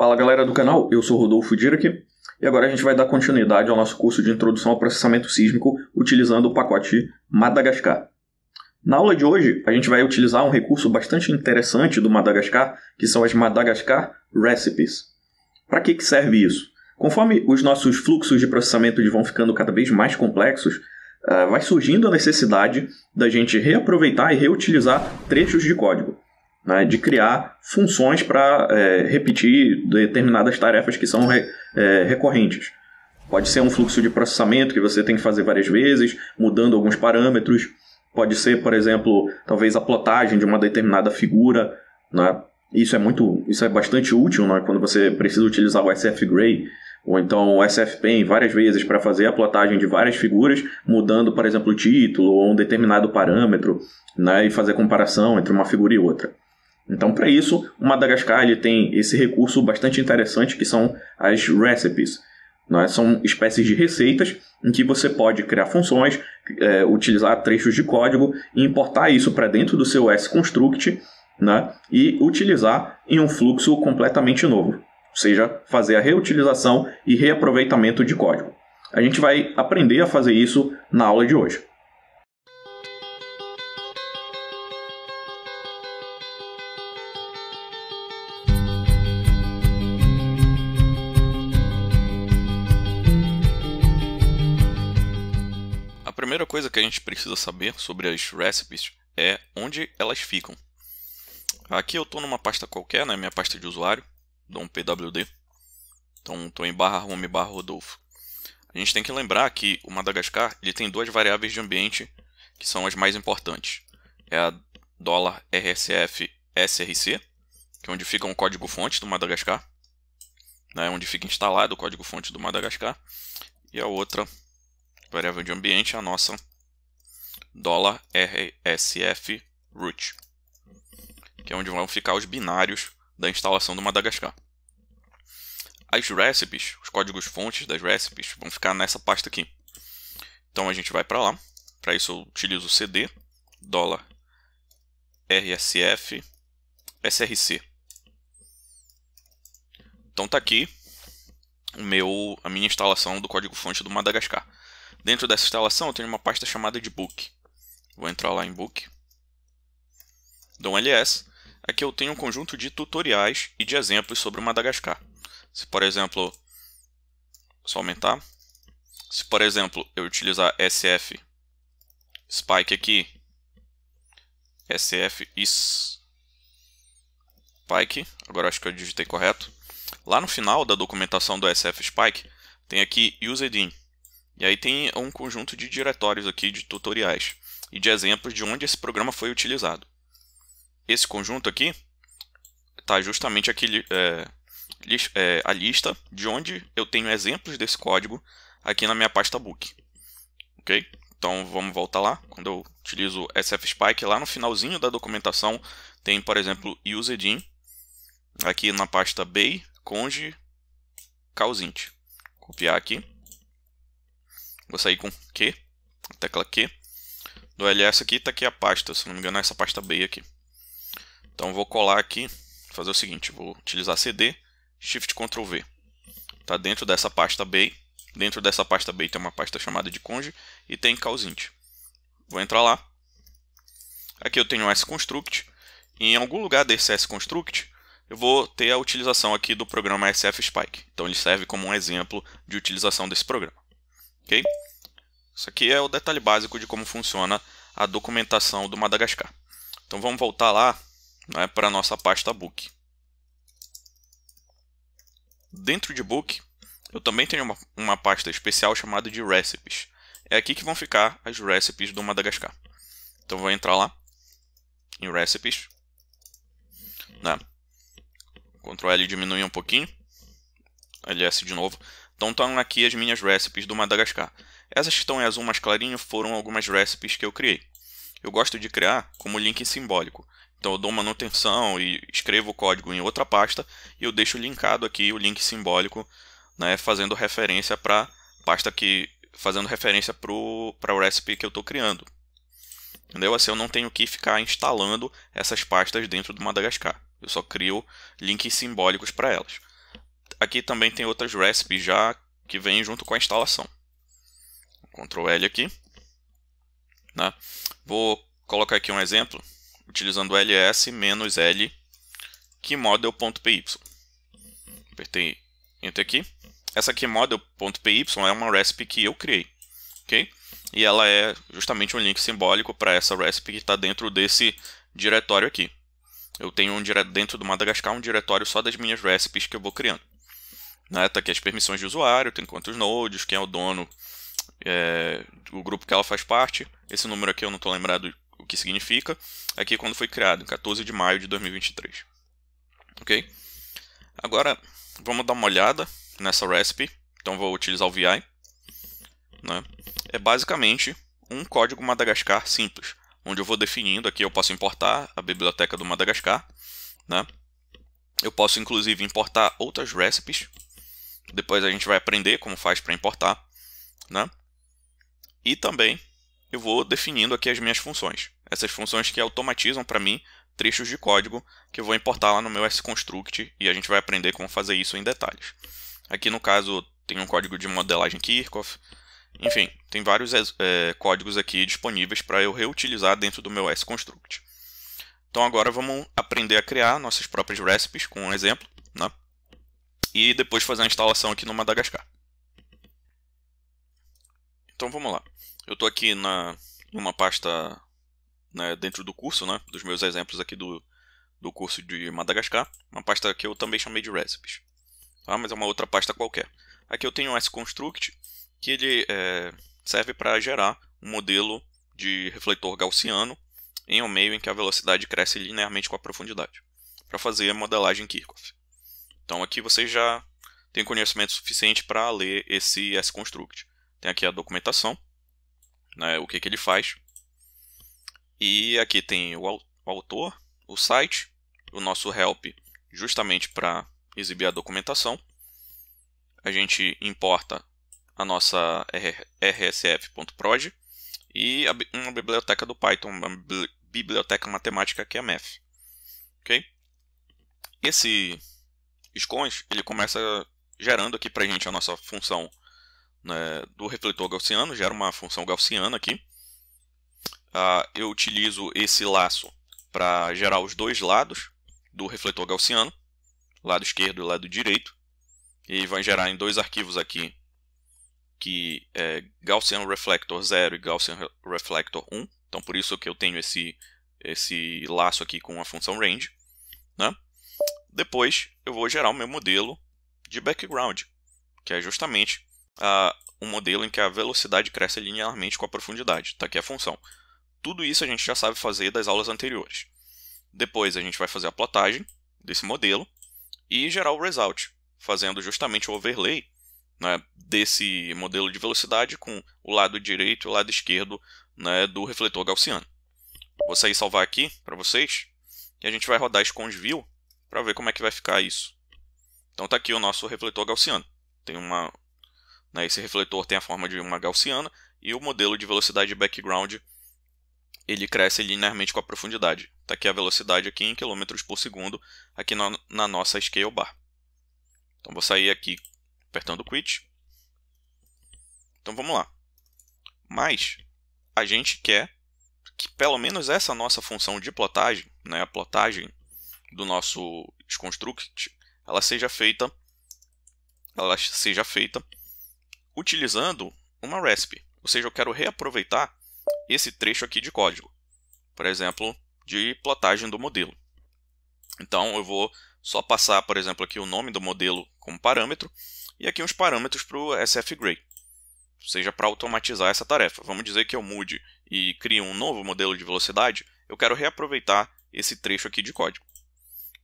Fala galera do canal, eu sou Rodolfo Dirac e agora a gente vai dar continuidade ao nosso curso de Introdução ao Processamento Sísmico utilizando o pacote Madagascar. Na aula de hoje, a gente vai utilizar um recurso bastante interessante do Madagascar, que são as Madagascar Recipes. Para que serve isso? Conforme os nossos fluxos de processamento vão ficando cada vez mais complexos, vai surgindo a necessidade da gente reaproveitar e reutilizar trechos de código, né, de criar funções para repetir determinadas tarefas que são recorrentes. Pode ser um fluxo de processamento que você tem que fazer várias vezes, mudando alguns parâmetros. Pode ser, por exemplo, talvez a plotagem de uma determinada figura, né? Isso é bastante útil, né, quando você precisa utilizar o SF-Gray ou então o SF-Pen várias vezes para fazer a plotagem de várias figuras, mudando, por exemplo, o título ou um determinado parâmetro, né, e fazer comparação entre uma figura e outra. Então, para isso, o Madagascar ele tem esse recurso bastante interessante que são as recipes. Né? São espécies de receitas em que você pode criar funções, utilizar trechos de código e importar isso para dentro do seu S-Construct, né? E utilizar em um fluxo completamente novo. Ou seja, fazer a reutilização e reaproveitamento de código. A gente vai aprender a fazer isso na aula de hoje. A primeira coisa que a gente precisa saber sobre as recipes é onde elas ficam. Aqui eu estou numa pasta qualquer, né, minha pasta de usuário, dou um pwd, então estou em /home/Rodolfo. A gente tem que lembrar que o Madagascar ele tem duas variáveis de ambiente que são as mais importantes. É a $RSF src, que é onde fica o código-fonte do Madagascar, né, onde fica instalado o código-fonte do Madagascar, e a outra variável de ambiente é a nossa $RSF root, que é onde vão ficar os binários da instalação do Madagascar. As recipes, os códigos-fontes das recipes, vão ficar nessa pasta aqui. Então a gente vai para lá. Para isso eu utilizo o cd $RSF src. Então está aqui a minha instalação do código-fonte do Madagascar. Dentro dessa instalação eu tenho uma pasta chamada de book. Vou entrar lá em book. Dou um ls. Aqui eu tenho um conjunto de tutoriais e de exemplos sobre o Madagascar. Se, por exemplo, só aumentar. Se, por exemplo, eu utilizar SF Spike aqui, SF Spike, agora acho que eu digitei correto. Lá no final da documentação do SF Spike, tem aqui usedin. E aí tem um conjunto de diretórios aqui de tutoriais e de exemplos de onde esse programa foi utilizado. Esse conjunto aqui está justamente aqui, a lista de onde eu tenho exemplos desse código aqui na minha pasta book. Ok? Então vamos voltar lá. Quando eu utilizo SF Spike, lá no finalzinho da documentação tem, por exemplo, usedin, aqui na pasta bay, conj, calzint. Copiar aqui. Vou sair com Q, a tecla Q. Do ls aqui está aqui a pasta, se não me engano é essa pasta bay aqui. Então vou colar aqui, fazer o seguinte, vou utilizar cd, shift ctrl v. Está dentro dessa pasta bay. Dentro dessa pasta bay tem uma pasta chamada de conj e tem calzint. Vou entrar lá. Aqui eu tenho um S-Construct. E em algum lugar desse S-Construct eu vou ter a utilização aqui do programa SF Spike. Então ele serve como um exemplo de utilização desse programa. Ok? Isso aqui é o detalhe básico de como funciona a documentação do Madagascar. Então vamos voltar lá, né, para a nossa pasta book. Dentro de book, eu também tenho uma pasta especial chamada de recipes. É aqui que vão ficar as recipes do Madagascar. Então vou entrar lá em recipes, né? Ctrl L diminuir um pouquinho, ls de novo. Então estão aqui as minhas recipes do Madagascar. Essas que estão em azul mais clarinho foram algumas recipes que eu criei. Eu gosto de criar como link simbólico. Então eu dou manutenção e escrevo o código em outra pasta e eu deixo linkado aqui o link simbólico, né, fazendo referência para pasta fazendo referência para o recipe que eu estou criando. Entendeu? Assim eu não tenho que ficar instalando essas pastas dentro do Madagascar. Eu só crio links simbólicos para elas. aqui também tem outras recipes já que vêm junto com a instalação. Ctrl L aqui, né? Vou colocar aqui um exemplo utilizando ls-l keymodel.py. Apertei Enter aqui. Essa keymodel.py é uma recipe que eu criei, ok? E ela é justamente um link simbólico para essa recipe que está dentro desse diretório aqui. Eu tenho dentro do Madagascar um diretório só das minhas recipes que eu vou criando. Né? Tá aqui as permissões de usuário, tem quantos nodes, quem é o dono, o grupo que ela faz parte. Esse número aqui eu não estou lembrado o que significa. Aqui quando foi criado, em 14 de maio de 2023. Ok? Agora vamos dar uma olhada nessa recipe. Então vou utilizar o VI. Né? É basicamente um código Madagascar simples, onde eu vou definindo, aqui eu posso importar a biblioteca do Madagascar, né? Eu posso inclusive importar outras recipes, depois a gente vai aprender como faz para importar, né? E também eu vou definindo aqui as minhas funções, essas funções que automatizam para mim trechos de código que eu vou importar lá no meu sconstruct, e a gente vai aprender como fazer isso em detalhes. Aqui no caso tem um código de modelagem Kirchhoff. Enfim, tem vários códigos aqui disponíveis para eu reutilizar dentro do meu sconstruct. Então agora vamos aprender a criar nossas próprias recipes com um exemplo, né? E depois fazer a instalação aqui no Madagascar. Então vamos lá. Eu estou aqui em uma pasta, né, dentro do curso, né, dos meus exemplos aqui do curso de Madagascar. Uma pasta que eu também chamei de recipes. Tá? Mas é uma outra pasta qualquer. Aqui eu tenho um sconstruct que ele serve para gerar um modelo de refletor gaussiano em um meio em que a velocidade cresce linearmente com a profundidade, para fazer a modelagem Kirchhoff. Então aqui você já tem conhecimento suficiente para ler esse sconstruct. Tem aqui a documentação, né, o que ele faz. E aqui tem o autor, o site, o nosso help justamente para exibir a documentação. A gente importa a nossa rsf.proj e uma biblioteca do Python, uma biblioteca matemática que é a math. Okay? Esse scons ele começa gerando aqui para a gente a nossa função, né, do refletor gaussiano, gera uma função gaussiana aqui. Eu utilizo esse laço para gerar os dois lados do refletor gaussiano, lado esquerdo e lado direito, e vai gerar em dois arquivos aqui, que é Gaussian Reflector 0 e Gaussian Reflector 1. Então por isso que eu tenho esse laço aqui com a função range, né? Depois eu vou gerar o meu modelo de background, que é justamente um modelo em que a velocidade cresce linearmente com a profundidade. Está aqui a função. Tudo isso a gente já sabe fazer das aulas anteriores. Depois a gente vai fazer a plotagem desse modelo e gerar o result, fazendo justamente o overlay, né, desse modelo de velocidade com o lado direito e o lado esquerdo, né, do refletor gaussiano. Vou sair e salvar aqui para vocês e a gente vai rodar sconsview para ver como é que vai ficar isso. Então está aqui o nosso refletor gaussiano. Tem esse refletor tem a forma de uma gaussiana e o modelo de velocidade de background ele cresce linearmente com a profundidade. Está aqui a velocidade aqui em km por segundo aqui na nossa scale bar. Então vou sair aqui apertando quit. Então vamos lá. Mas a gente quer que pelo menos essa nossa função de plotagem, né, a plotagem do nosso sconstruct, ela seja feita utilizando uma recipe. Ou seja, eu quero reaproveitar esse trecho aqui de código, por exemplo, de plotagem do modelo. Então eu vou só passar, por exemplo, aqui o nome do modelo como parâmetro e aqui uns parâmetros para o sfgray, ou seja, para automatizar essa tarefa. Vamos dizer que eu mude e crie um novo modelo de velocidade, eu quero reaproveitar esse trecho aqui de código.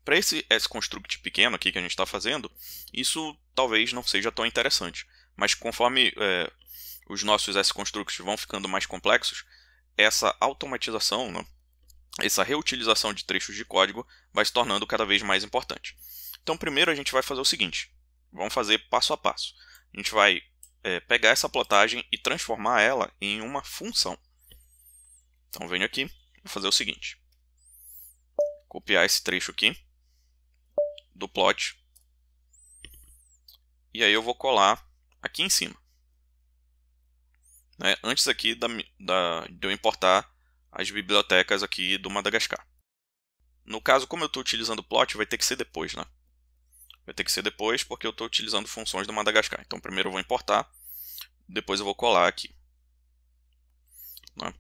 Para esse sconstruct pequeno aqui que a gente está fazendo, isso talvez não seja tão interessante, mas conforme os nossos sconstructs vão ficando mais complexos, essa automatização, né, essa reutilização de trechos de código vai se tornando cada vez mais importante. Então primeiro a gente vai fazer o seguinte, vamos fazer passo a passo. A gente vai pegar essa plotagem e transformar ela em uma função. Então venho aqui, vou fazer o seguinte, copiar esse trecho aqui do plot, E aí eu vou colar aqui em cima. Né? Antes aqui de eu importar as bibliotecas aqui do Madagascar. No caso, como eu estou utilizando o plot, vai ter que ser depois, né? Vai ter que ser depois porque eu estou utilizando funções do Madagascar. Então primeiro eu vou importar, depois eu vou colar aqui. Né?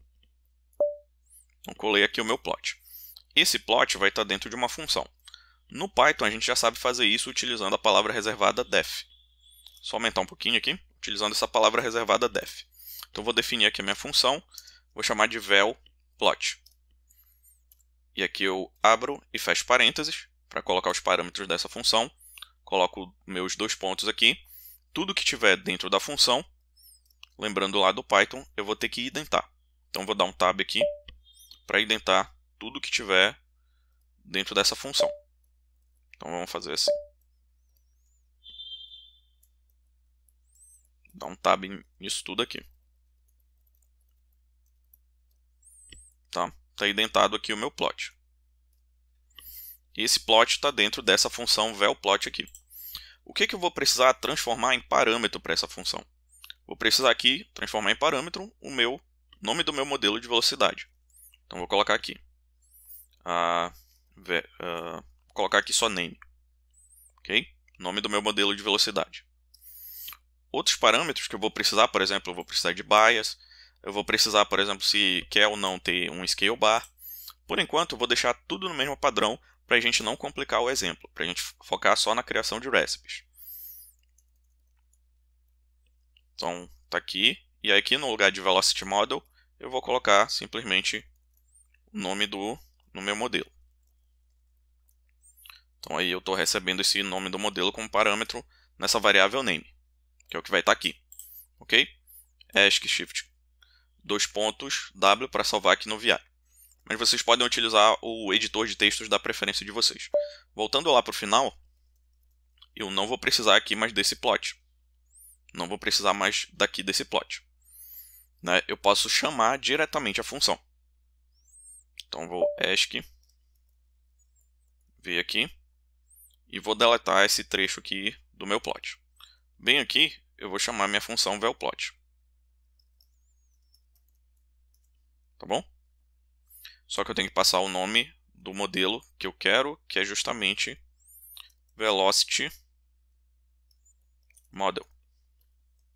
Então colei aqui o meu plot. Esse plot vai estar dentro de uma função. No Python a gente já sabe fazer isso utilizando a palavra reservada def. Só aumentar um pouquinho aqui, utilizando essa palavra reservada def. Então vou definir aqui a minha função, vou chamar de vel plot. E aqui eu abro e fecho parênteses para colocar os parâmetros dessa função. Coloco meus 2 pontos aqui. Tudo que tiver dentro da função, lembrando lá do Python, eu vou ter que identar. Então vou dar um tab aqui para identar tudo que tiver dentro dessa função. Então vamos fazer assim. Dá um tab nisso tudo aqui. Tá identado aqui o meu plot. E esse plot está dentro dessa função velplot aqui. O que eu vou precisar transformar em parâmetro para essa função? Vou precisar aqui transformar em parâmetro o meu nome do meu modelo de velocidade. Então vou colocar aqui. Vou colocar aqui só name. Ok? Nome do meu modelo de velocidade. Outros parâmetros que eu vou precisar, por exemplo, eu vou precisar de bias. Eu vou precisar, por exemplo, se quer ou não ter um scale bar. Por enquanto, eu vou deixar tudo no mesmo padrão para a gente não complicar o exemplo, para a gente focar só na criação de recipes. Então, está aqui. E aqui no lugar de Velocity Model, eu vou colocar simplesmente o nome no meu modelo. Então, aí eu estou recebendo esse nome do modelo como parâmetro nessa variável name, que é o que vai estar aqui. Ok? ESC Shift 2 pontos W para salvar aqui no VI. Mas vocês podem utilizar o editor de textos da preferência de vocês. Voltando lá para o final, eu não vou precisar aqui mais desse plot. Não vou precisar mais daqui desse plot. Né? Eu posso chamar diretamente a função. Então vou ESC, vir aqui, e vou deletar esse trecho aqui do meu plot. Bem aqui, eu vou chamar minha função velplot. Tá bom? Só que eu tenho que passar o nome do modelo que eu quero, que é justamente Velocity Model.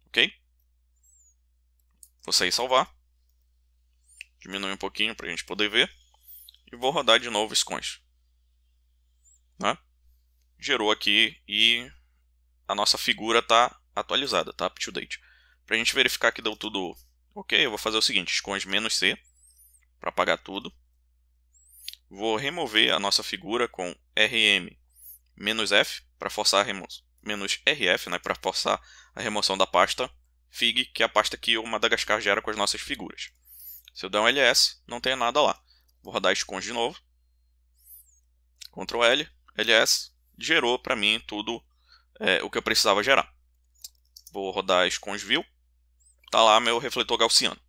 Ok? Vou sair e salvar. Diminuir um pouquinho para a gente poder ver. E vou rodar de novo esse const. Né? Gerou aqui e a nossa figura está atualizada, tá? Up to date. Para a gente verificar que deu tudo ok, eu vou fazer o seguinte: const -c para apagar tudo. Vou remover a nossa figura com rm-f para forçar a remoção, -rf, né, para forçar a remoção da pasta fig, que é a pasta que o Madagascar gera com as nossas figuras. Se eu der um ls, não tem nada lá. Vou rodar esse const de novo. Ctrl L, ls, gerou para mim tudo o que eu precisava gerar. Vou rodar esse const view. Tá lá meu refletor gaussiano.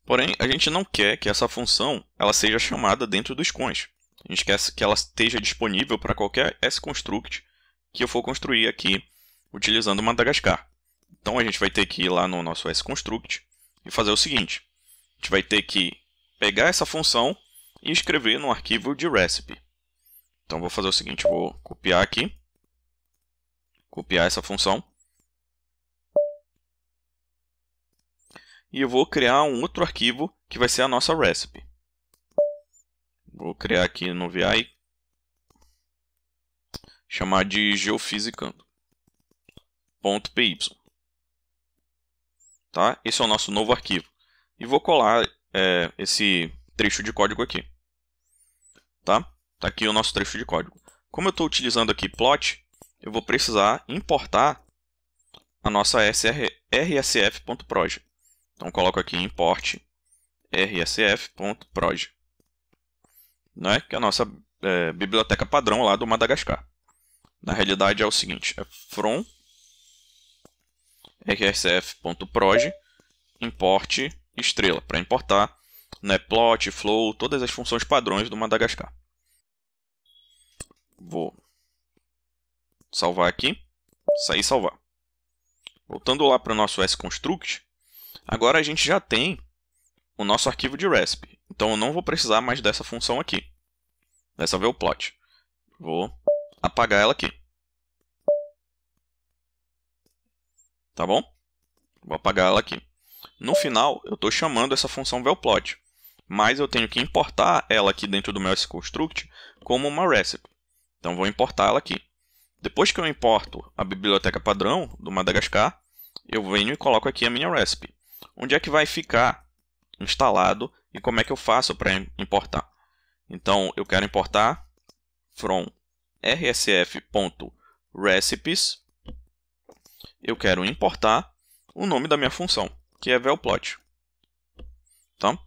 Porém, a gente não quer que essa função ela seja chamada dentro dos const. A gente quer que ela esteja disponível para qualquer sconstruct que eu for construir aqui utilizando o Madagascar. Então a gente vai ter que ir lá no nosso sconstruct e fazer o seguinte: a gente vai ter que pegar essa função e escrever no arquivo de recipe. Então vou fazer o seguinte: vou copiar aqui, copiar essa função. E eu vou criar um outro arquivo que vai ser a nossa recipe. Vou criar aqui no VI, chamar de geofisicando.py. Tá? Esse é o nosso novo arquivo. E vou colar esse trecho de código aqui. Tá? Tá aqui o nosso trecho de código. Como eu estou utilizando aqui plot, eu vou precisar importar a nossa rsf.proj. Então coloco aqui import rsf.proj, né? Que é a nossa biblioteca padrão lá do Madagascar. Na realidade é o seguinte: é from rsf.proj import estrela, para importar, né, plot, flow, todas as funções padrões do Madagascar. Vou salvar aqui. Sair e salvar. Voltando lá para o nosso sconstruct, agora a gente já tem o nosso arquivo de RESP. Então eu não vou precisar mais dessa função aqui, dessa VEOplot. Vou apagar ela aqui. Tá bom? Vou apagar ela aqui. No final, eu estou chamando essa função VEOplot, mas eu tenho que importar ela aqui dentro do meu sconstruct como uma recipe. Então vou importar ela aqui. Depois que eu importo a biblioteca padrão do Madagascar, eu venho e coloco aqui a minha recipe. Onde é que vai ficar instalado e como é que eu faço para importar? Então eu quero importar from rsf.recipes. Eu quero importar o nome da minha função, que é VEOplot. Tá?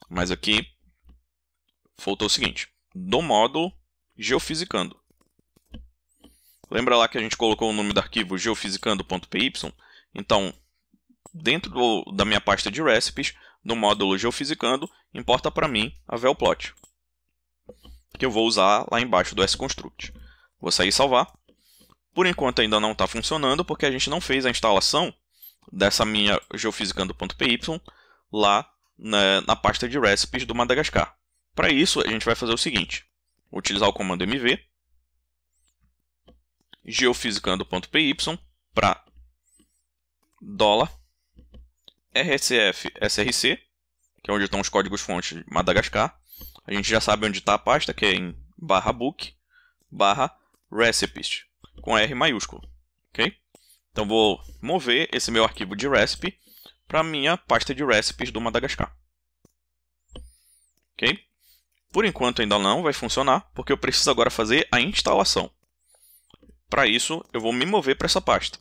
Mas aqui faltou o seguinte: do módulo geofisicando. Lembra lá que a gente colocou o nome do arquivo geofisicando.py? Então, dentro da minha pasta de recipes, no módulo geofisicando, importa para mim a VEOplot, que eu vou usar lá embaixo do sconstruct. Vou sair e salvar. Por enquanto ainda não está funcionando, porque a gente não fez a instalação dessa minha geofisicando.py lá na pasta de recipes do Madagascar. Para isso, a gente vai fazer o seguinte: vou utilizar o comando mv geofisicando.py para $rsf-src, que é onde estão os códigos-fontes de Madagascar. A gente já sabe onde está a pasta, que é em /book/recipes, com R maiúsculo. Okay? Então vou mover esse meu arquivo de recipe para a minha pasta de recipes do Madagascar. Okay? Por enquanto ainda não vai funcionar, porque eu preciso agora fazer a instalação. Para isso, eu vou me mover para essa pasta.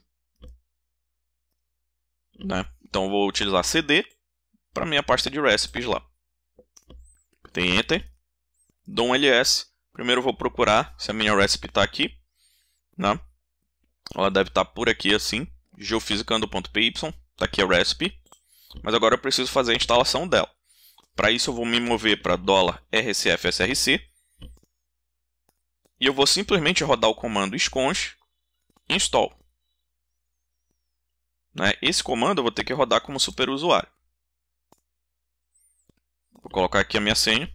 Né? Então eu vou utilizar cd para a minha pasta de recipes lá. Tem Enter. Dou um ls. Primeiro eu vou procurar se a minha recipe está aqui. Né? Ela deve estar por aqui assim. geofisicando.py. Está aqui a recipe. Mas agora eu preciso fazer a instalação dela. Para isso eu vou me mover para $rsf-src. E eu vou simplesmente rodar o comando sconst install. Né? Esse comando eu vou ter que rodar como superusuário. Vou colocar aqui a minha senha.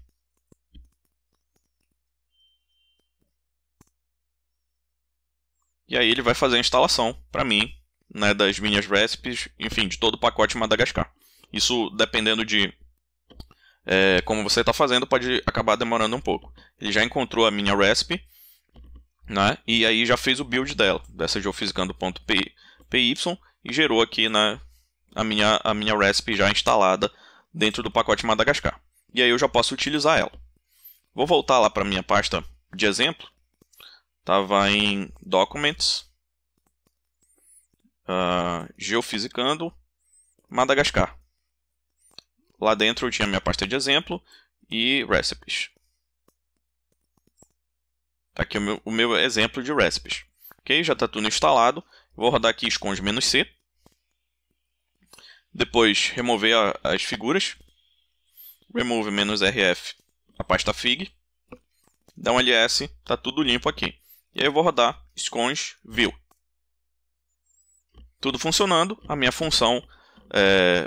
E aí ele vai fazer a instalação para mim, né, das minhas recipes, enfim, de todo o pacote Madagascar. Isso, dependendo de como você está fazendo, pode acabar demorando um pouco. Ele já encontrou a minha recipe, né, e aí já fez o build dela, dessa geofisicando.py, e gerou aqui a minha recipe já instalada dentro do pacote Madagascar. E aí eu já posso utilizar ela. Vou voltar lá para a minha pasta de exemplo. Estava em Documents, Geofisicando, Madagascar. Lá dentro eu tinha minha pasta de exemplo e recipes. Está aqui o meu exemplo de recipes. Ok? Já está tudo instalado. Vou rodar aqui "-c". Depois remover as figuras. Remove "-rf", a pasta fig. Dá um ls, está tudo limpo aqui. E aí eu vou rodar "-view". Tudo funcionando, a minha função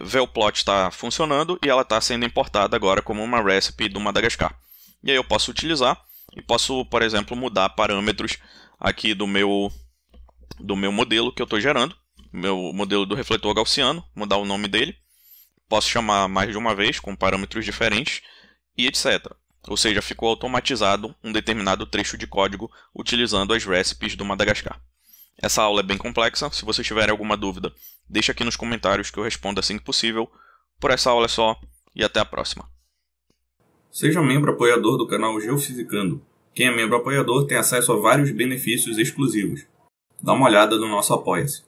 VEOplot está funcionando e ela está sendo importada agora como uma recipe do Madagascar. E aí eu posso utilizar e posso, por exemplo, mudar parâmetros aqui do meu modelo que eu estou gerando, meu modelo do refletor gaussiano, mudar o nome dele. Posso chamar mais de uma vez com parâmetros diferentes e etc. Ou seja, ficou automatizado um determinado trecho de código utilizando as recipes do Madagascar. Essa aula é bem complexa. Se vocês tiverem alguma dúvida, deixa aqui nos comentários que eu respondo assim que possível. Por essa aula é só e até a próxima. Seja membro apoiador do canal Geofisicando. Quem é membro apoiador tem acesso a vários benefícios exclusivos. Dá uma olhada no nosso Apoia-se.